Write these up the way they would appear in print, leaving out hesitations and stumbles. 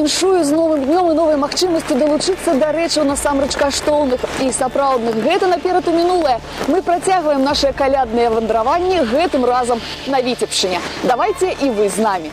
віншую з новым днем і новай магчымасцю далучыцца да рэчаў насамрэч каштоўных і сапраўдных. Гэта наперад у мінулае. Мы працягваем наши калядныя вандраванні гэтым разам на Віцебшчыне. Давайте і вы з намі.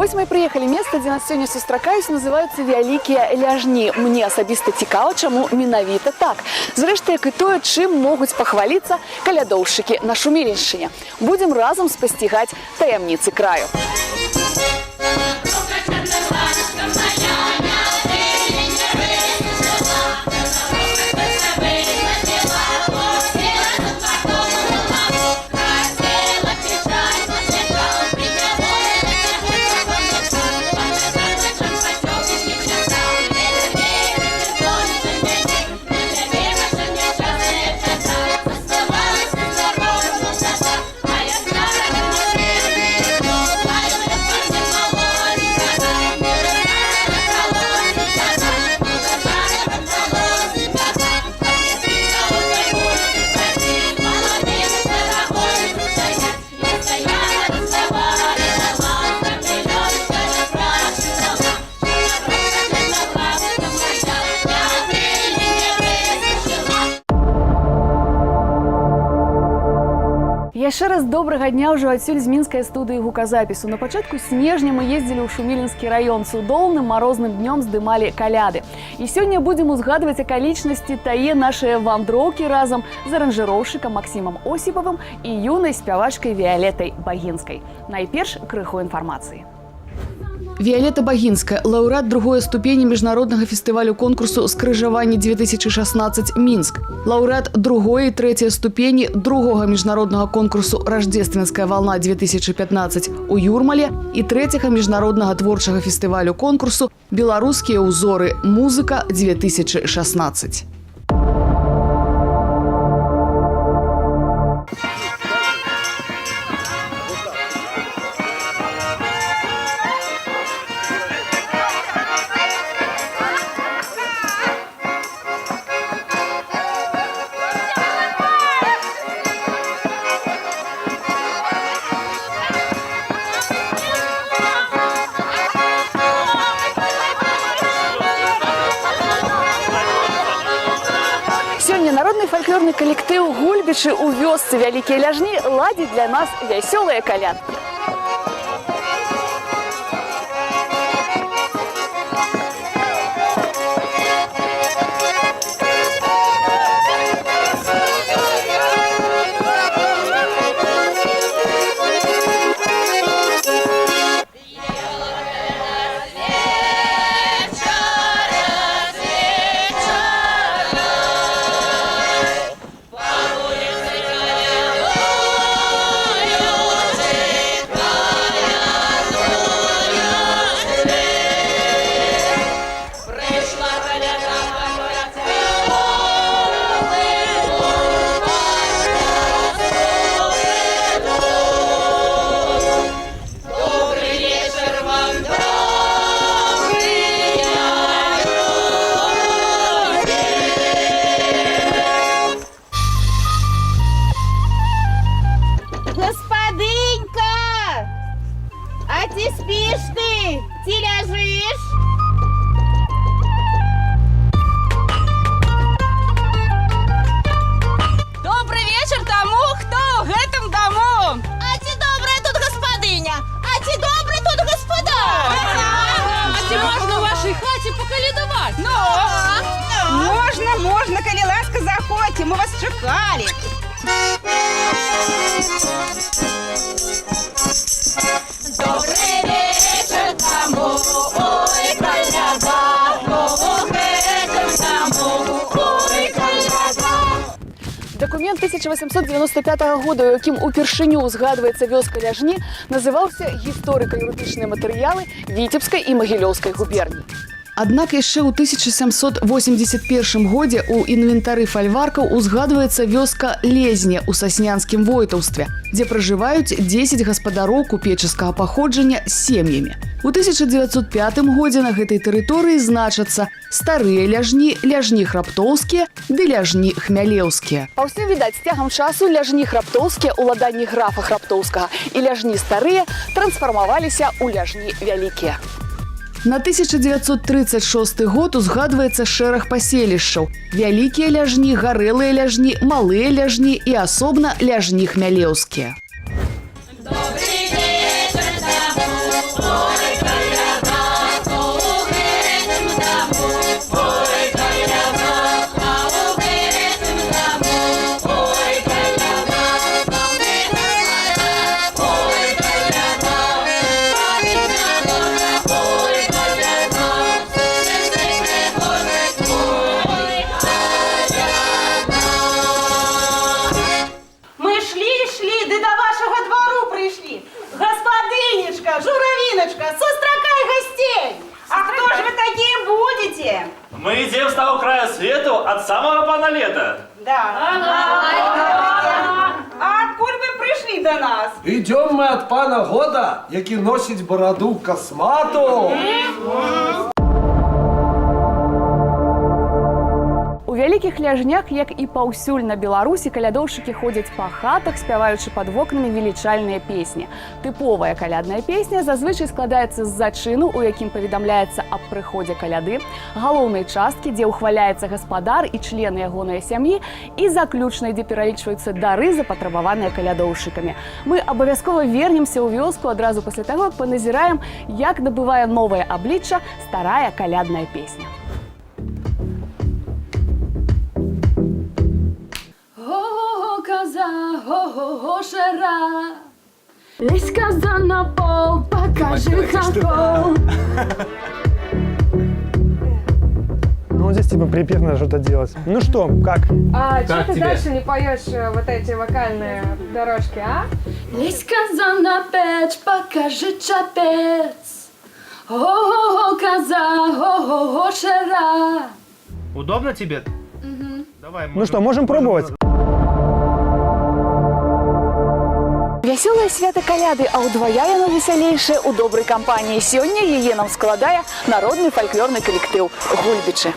Вось мы прыехалі месца, дзе нас сёння сустракаюць, называецца Вялікія ляжні. Мне асабіста цікава, чаму менавіта так. Зрэшты, як і тое, чым могуць пахваліцца калядоўшчыкі на Шуміліншчыне. Будзем разам спасцігаць таямніцы краю. Яшчэ раз добрага дня ўжо адсюль з мінскай студыі гуказапісу. На пачатку снежня мы ездзілі ў Шумілінскі раён. Цудоўным марозным днём здымалі каляды. І сёння будзем узгадваць акалічнасці тае нашыя вандроўкі разам з аранжыроўшчыкам Максімам Осіпавым і юнай спявачкай Віялетай Багінскай. Найперш крыху інфармацыі. Віялета Багінская, лаўрэат другой ступені міжнароднага фестывалю конкурсу «Скрыжаванне-2016 Мінск». Лаўрэат другой і трэцяй ступені другога міжнароднага конкурсу «Рождественская волна-2015» у Юрмале і трэцяга міжнароднага творчага фестывалю конкурсу «Беларускія ўзоры. Музыка-2016». Народный фольклорный коллектив «Гульбичи» у вёсцы Вялікія ляжні ладит для нас веселые колядки. Можна, коли ласка, заходьте, мы вас чекали. Добрый вечер тому, ой, коляда, тому, ой, коляда. Документ 1895 года, у якім упершыню узгадваецца вёска ляжні, называўся «Гісторыка-юрыдычныя матэрыялы Віцебскай і Магілёўскай губерні». Аднак яшчэ ў 1781 годзе ў інвентары фальваркаў узгадваецца вёска Лезне ў саснянскім войтаўстве, дзе пражываюць 10 гаспадароў купеческага паходжання з сем'ямі. У 1905 годзе на гэтай тэрыторыі значацца старыя ляжні, ляжні храптоўскія ды ляжні хмялеўскія. Па ўсім відаць, з цягам часу ляжні храптоўскія ўладанні графа Храптоўскага і ляжні старыя трансфармаваліся ў ляжні вялікія. На 1936 год узгадваецца шэраг паселішчаў. Вялікія ляжні, гарэлыя ляжні, малыя ляжні і асобна ляжні хмялеўскія. Добрый вечер тому, ой, коляда, то у гэтым даму, ой, коляда, а у гэтым даму, ой, коляда, добрый коляда, ой, коляда, памятна дорога, ой, коляда, сердце тревожит, ой, коляда. Мы шли, да до вашего двору пришли. Господынечка, журавиночка, состракай гостей. А кто же вы такие будете? Мы идем с того края свету от самого пана лета. Да. А откуда вы пришли до нас? Идем мы от пана года, які носить бороду космату. У вялікіх ляжнях, як і паўсюль на Беларусі, калядоўшчыкі ходзяць па хатах, спяваючы пад вокнамі велічальныя песні. Тыповая калядная песня зазвычай складаецца з зачыну, у якім паведамляецца аб прыходзе каляды, галоўнай часткі, дзе ўхваляецца гаспадар і члены ягонай сям'і, і заключнай, дзе пералічваюцца дары, запатрабаваныя калядоўшчыкамі. Мы абавязкова вернемся ў вёску адразу пасля таго, як паназіраем, як набывае новае аблічча старая калядная песня. Го-го-го, коза, го-го-го, шара. Лезь, коза, на пол, покажи хохол. Ну, вот здесь типа припев надо что-то делать. Ну что, как? А что ты дальше не поешь вот эти вокальные дорожки, а? Лезь, коза, на печь, покажи чапец. Го-го-го, коза, го-го-го, шара. Удобно тебе? Давай, Ну что, можем пробовать? Вясёлае свята каляды, а ўдвая яно весялейшае ў добрай кампаніі. Сёння яе нам складае народны фальклорны калектыў «Гульбічы».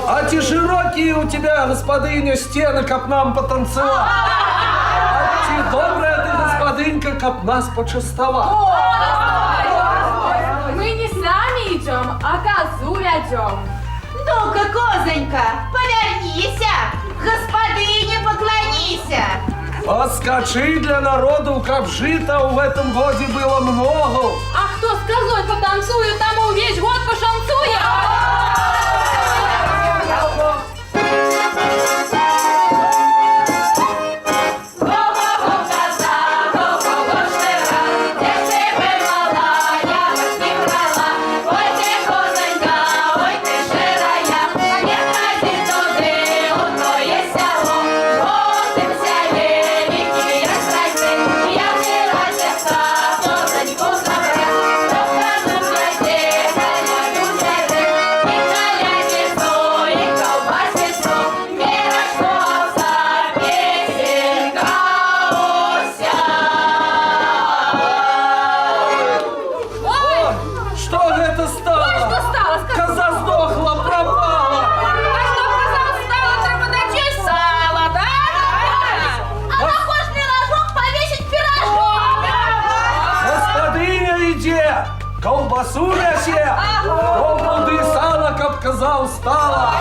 А те широкие у тебя, господыня, стены, каб нам потанцевать. А те добрая ты, господынька, каб нас почастовать. Мы не сами идем, а козу ведем. Ну-ка, козонька, повернися, господыне поклонися. Подскочи для народу, каб жита в этом годе было много. А кто с козой потанцует, тому весь год пошанцует. Го-го-го, коза, колбасу несе, то буды сало, как казал, стало.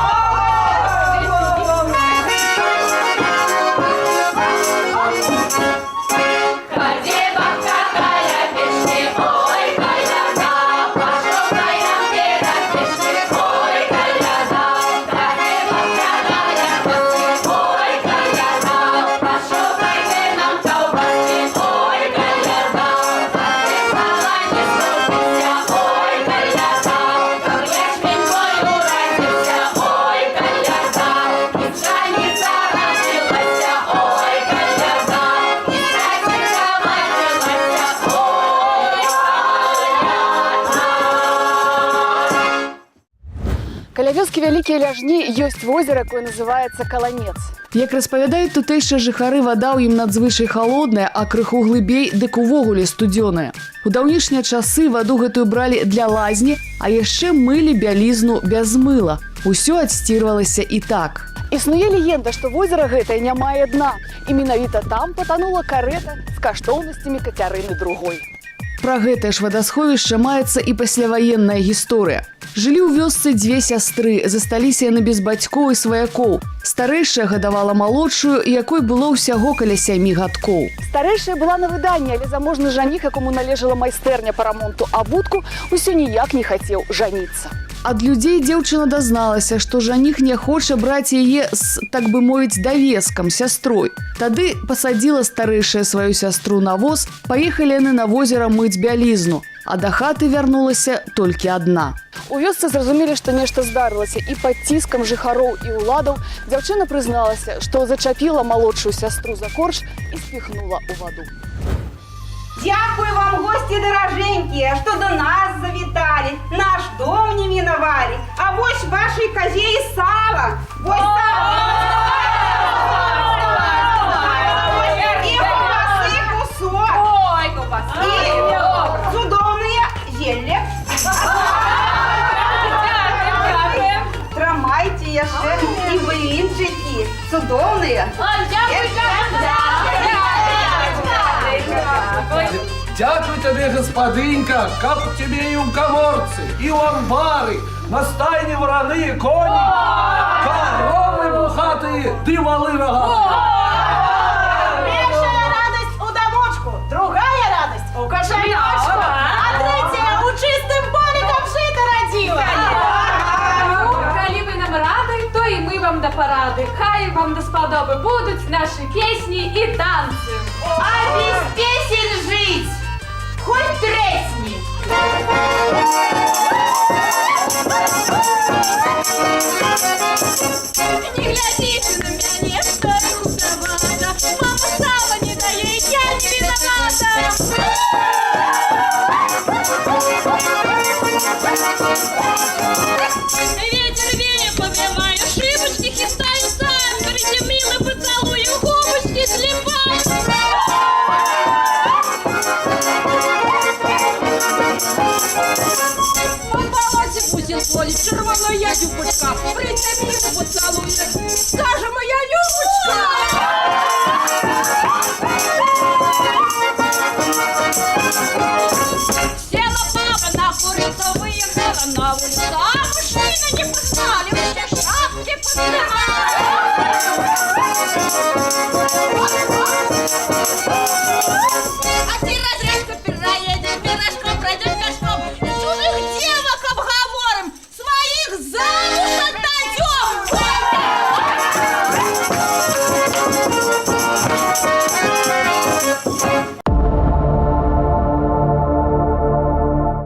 Каля вёскі Вялікія Ляжні ёсць возера, якое называецца Каланец. Як распавядаюць тутэйшыя жыхары, вада ў ім надзвычай халодная, а крыху глыбей дык увогуле студзёная. У даўнейшнія часы ваду гэтую бралі для лазні, а яшчэ мылі бялізну без мыла. Усё адсцірвалася і так. Існуе легенда, што возера гэтае не мае дна, і менавіта там патанула карэта з каштоўнасцямі Кацярыны II. Пра гэтае ж вадасховішча маецца і пасляваенная гісторыя. Жылі ў вёсцы дзве сястры, засталіся яны без бацькоў і сваякоў. Старэйшая гадавала малодшую, якой было ўсяго каля 7 гадкоў. Старэйшая была на выданні, але заможны жаніх, якому належала майстэрня па рамонту абутку, усё ніяк не хацеў жаніцца. Ад людзей дзяўчына дазналася, што жаніх не хоча браць яе з, так бы мовіць, давескам, сястрой. Тады пасадзіла старэйшая сваю сястру на воз, паехалі яны на возера мыць бялізну, а да хаты вярнулася толькі адна. У вёсцы зразумелі, што нешта здарылася, і пад ціскам жыхароў і ўладаў дзяўчына прызналася, што зачапіла малодшую сястру за корч і спіхнула ў ваду. Дякую вам, гости дороженькие, что до нас завитали, наш дом не миновали. А вось вашей козе и сало. Вось и колбасы кусок. Ой, колбаса. И судовные зелье. Трамайте яшчэ и блинчики судовные. Дякую тебе, господынька, как тебе и у коморцы, и у амбары, на стайне вороны, кони, коровы бухатые, ды валы рогатые. Первая радость у домочку, другая радость у кошелечку, а третья у чистым поле, как жито родила. Калі ви нам ради, то і ми вам до поради. Хай вам до сподоби будуть наші пісні і танці. А без песен жить, хоть тресни. Не глядите на меня, старуховата, мама сала не дает, я не виновата. Ветер веет, побиваю шибочки, хистаю сам, говорите, мило поцелую, губочки слепаю. Мой волосі бузіл полі, червоная юбочка, прийти мені поцілує, скаже моя юбочка. Села баба на курицу, выехала на улицу, а мужчины не познали, все шапки поснимали. А ты разрезка переедешь, пирожком пройдешь пешком, чужих девок обговорим, своих замуж отдадем.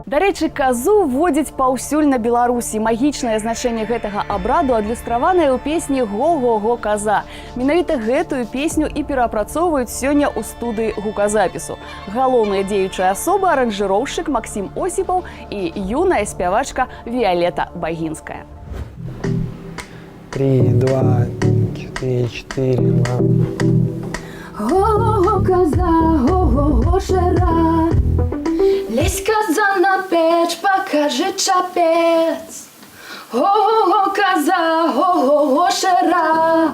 Дарэчы, казу водзяць паўсюль на Беларусі. Магічнае значэнне гэтага абраду адлюстраванае ў песні «Го-го-го, каза». Менавіта гэтую песню і перапрацоўваюць сёння ў студыі гуказапісу. Галоўная дзеючая асоба – аранжыроўшчык Максім Осіпаў і юная спявачка Віялета Багінская. 3, 2, 4, 4, 2. Го-го-го, коза, го-го-го, шара. Лезь, коза, на печь, покажи чапец. Го-го-го, коза, го-го-го, шара.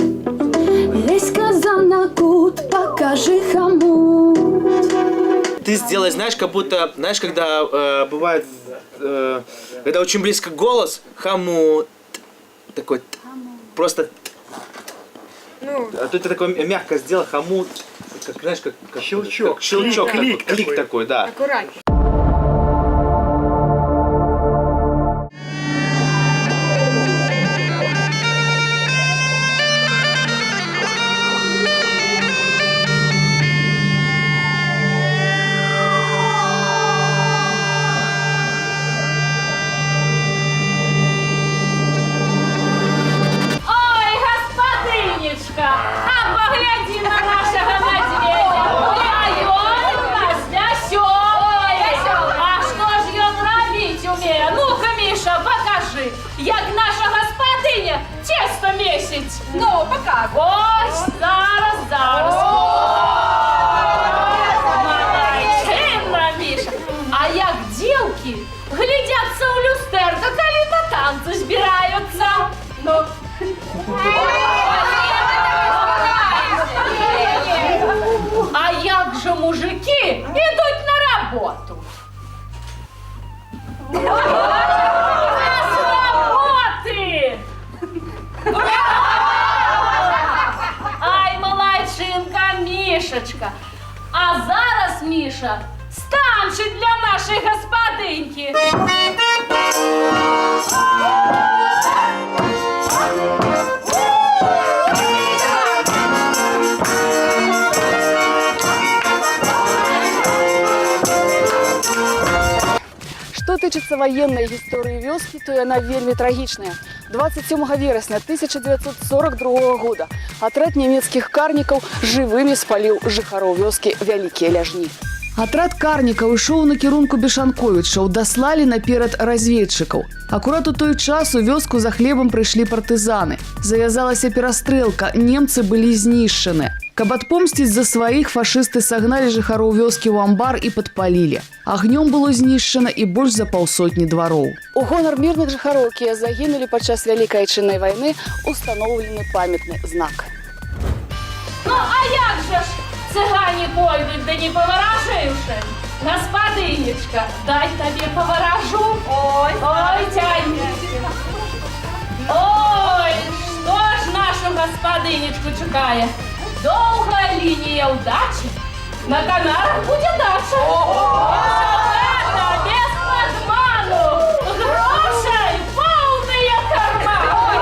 Лезь, коза, на кут, покажи хомут. ты сделай, знаешь, как будто, знаешь, когда бывает, когда очень близко голос, хамут, такой, просто, Ну, а тут ты такой мягко сделал, хамут, как, знаешь, как щелчок, щелчок, клик такой, да. аккуратнее. Ой, господынечка, а погляди на нашего медведя. Ой, он у нас веселый. А что ж ён робить умеє? Ну-ка, Миша, покажи, як наша господиня тесто месить. Ну, показуй. Ось, зараз. Молодчинна, Миша. А як дівки глядяться у люстерко, коли на танці збираються. Ну, а як же мужики идут на работу? С работы! Ай, молодчинка, Мишечка. А зараз, Миша, станчить для нашей господинки. Што тычыцца ваеннай гісторыі вёскі, то яна вельмі трагічная. 27 верасня 1942 года атрад нямецкіх карнікаў жывымі спаліў жыхароў вёскі Вялікія Ляжні. Атрад карнікаў ішоў на кірунку Бешанковічаў, даслалі наперад разведчыкаў. Акурат у той час у вёску за хлебам прыйшлі партызаны. Завязалася перастрэлка, немцы былі знішчаны. Каб адпомсціць за сваіх, фашысты сагналі жыхароў вёскі ў амбар і падпалілі. Агнём было знішчана і больш за паўсотні двароў. У гонар мірных жыхароў, якія загінулі падчас Вялікай Айчыннай вайны, устаноўлены памятны знак. Ну, а як же ж цыгане пойдут, да не повороживши? Господынечка, дай тебе поворожу. Ой, тянь. Ой, что ж нашу господынечку чекає? Долгая линия удачи, на Канарах будет дача. Это без подману, грошей полные карманы.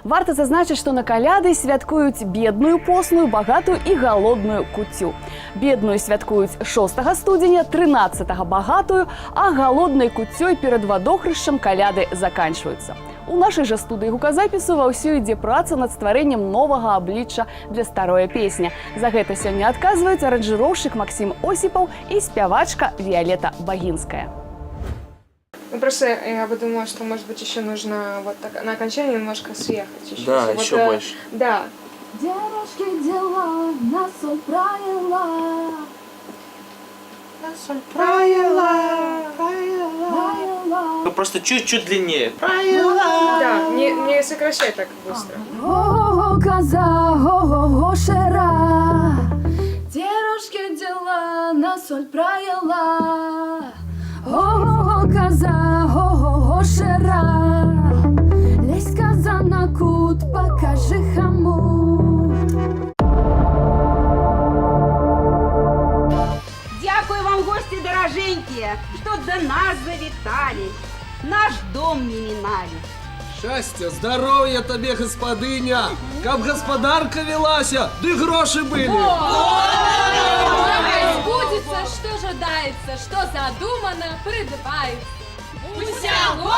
Варта зазначыць, што на каляды святкуюць бедную постную, багатую і галодную куццю. Бедную святкуюць 6 студзеня, 13 багатую, а галоднай куццёй перад вадохрышчам каляды заканчваюцца. У нашай жа студыі гуказапісу ва ўсё ідзе праца над стварэннем новага аблічча для старой песні. За гэта сёння адказваюць аранжыроўшчык Максим Осипов і спявачка Виолетта Багинская. Ну, просто я бы думала, что, может быть, еще нужно вот так на окончании немножко съехать. Еще, Да, вот, еще больше. Да. Девушки дела на соль правила. На соль правила. Ну, просто чуть-чуть длиннее. Да, не сокращай так быстро. О, коза, о, шера. Девушки дела на соль правила. О, коза, о, шера. Лезь, коза, на кут, покажи хомут. Дякую вам, гости дороженькие, что до нас завитали, наш дом не минали. Счастья, здоровья тебе, господыня! Каб господарка велася, да и гроши были! Сбудется, что жадается, что задумано, придбается. Усяго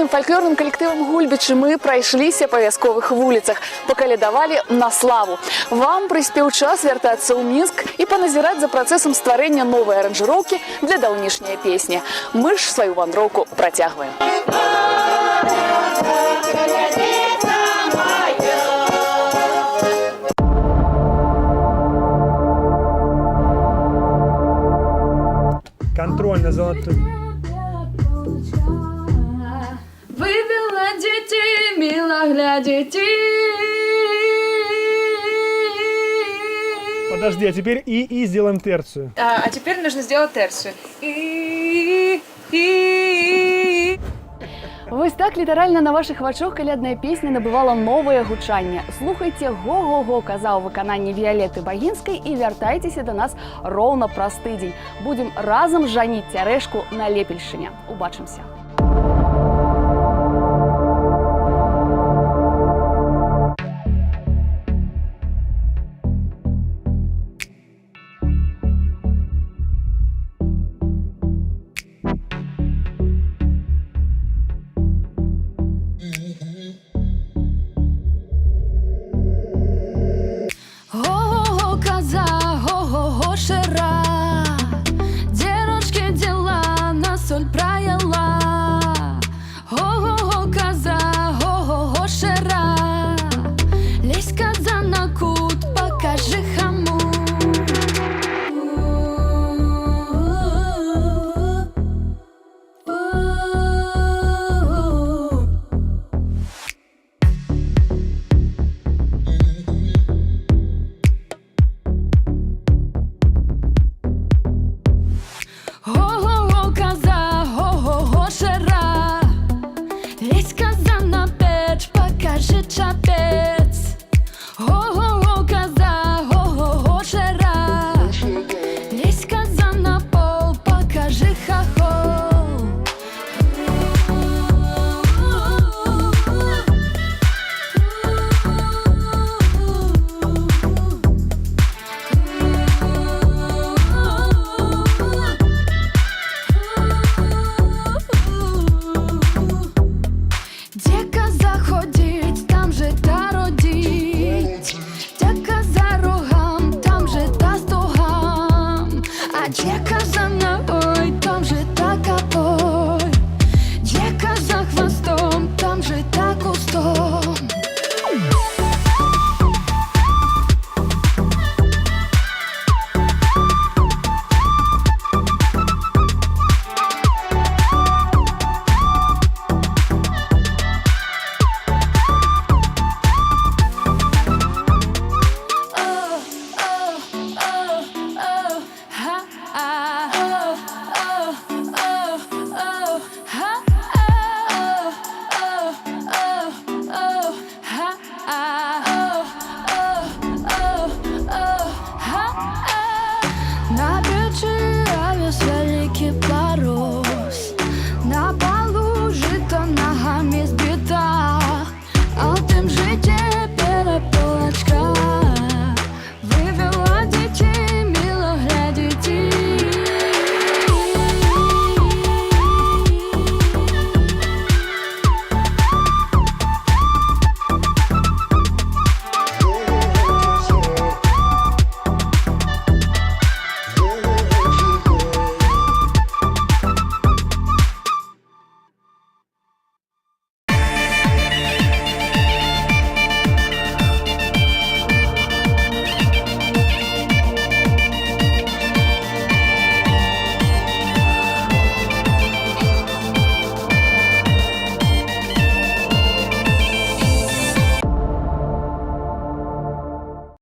народным фольклорным коллективом Гульбичы мы прайшліся па вясковых вуліцах, пакалядавалі на славу. Вам прыспеў час вяртацца ў Мінск і паназіраць за працэсам стварэння новай аранжыроўкі для даўнішняй песні. Мы ж сваю вандроўку працягваем. Контрольно золотой. Вывела детей, мило глядите. Подожди, а теперь и сделаем терцию. А теперь нужно сделать терцию. Вось так літаральна на вашых вачах калядная песня набывала новае гучанне. Слухайце «Го-го-го» каза ў выкананні Віялеты Багінскай і вяртайцеся да нас роўна праз тыдзень. Будзем разам жаніць цярэшку на Лепельшчыне. Убачымся.